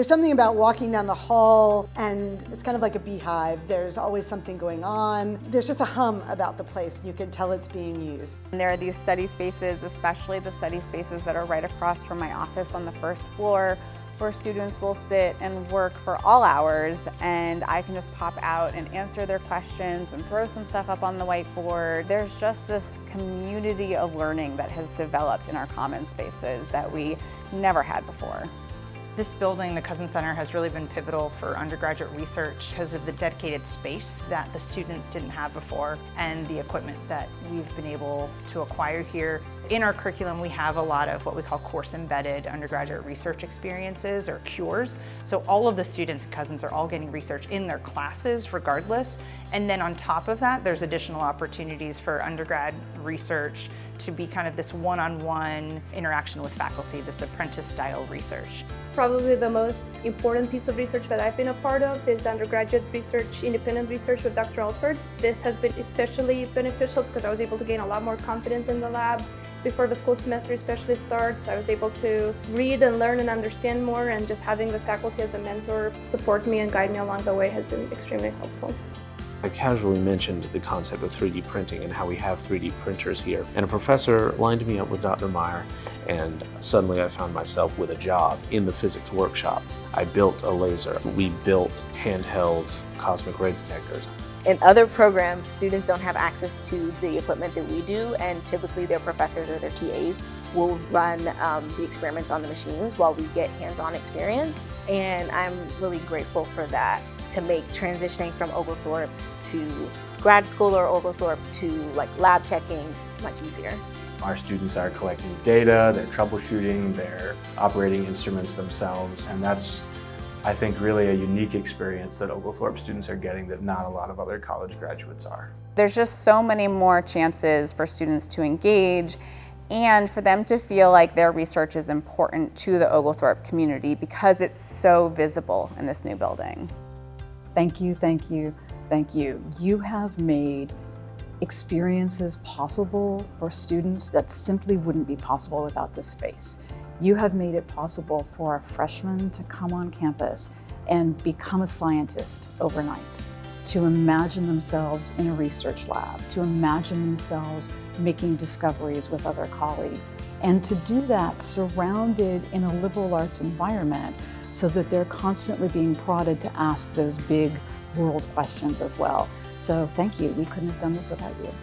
There's something about walking down the hall and it's kind of like a beehive. There's always something going on. There's just a hum about the place. You can tell it's being used. And there are these study spaces, especially the study spaces that are right across from my office on the first floor, where students will sit and work for all hours, and I can just pop out and answer their questions and throw some stuff up on the whiteboard. There's just this community of learning that has developed in our common spaces that we never had before. This building, the Cousin Center, has really been pivotal for undergraduate research because of the dedicated space that the students didn't have before and the equipment that we've been able to acquire here. In our curriculum, we have a lot of what we call course-embedded undergraduate research experiences, or CUREs. So all of the students at Cousins are all getting research in their classes regardless. And then on top of that, there's additional opportunities for undergrad research to be kind of this one-on-one interaction with faculty, this apprentice-style research. Probably the most important piece of research that I've been a part of is undergraduate research, independent research with Dr. Alford. This has been especially beneficial because I was able to gain a lot more confidence in the lab. Before the school semester especially starts, I was able to read and learn and understand more, and just having the faculty as a mentor support me and guide me along the way has been extremely helpful. I casually mentioned the concept of 3D printing and how we have 3D printers here. And a professor lined me up with Dr. Meyer, and suddenly I found myself with a job in the physics workshop. I built a laser. We built handheld cosmic ray detectors. In other programs, students don't have access to the equipment that we do, and typically their professors or their TAs will run the experiments on the machines while we get hands-on experience. And I'm really grateful for that, to make transitioning from Oglethorpe to grad school or Oglethorpe to lab teching much easier. Our students are collecting data, they're troubleshooting, they're operating instruments themselves, and that's, I think, really a unique experience that Oglethorpe students are getting that not a lot of other college graduates are. There's just so many more chances for students to engage and for them to feel like their research is important to the Oglethorpe community because it's so visible in this new building. Thank you, thank you, thank you. You have made experiences possible for students that simply wouldn't be possible without this space. You have made it possible for a freshman to come on campus and become a scientist overnight, to imagine themselves in a research lab, to imagine themselves making discoveries with other colleagues, and to do that surrounded in a liberal arts environment so that they're constantly being prodded to ask those big world questions as well. So thank you. We couldn't have done this without you.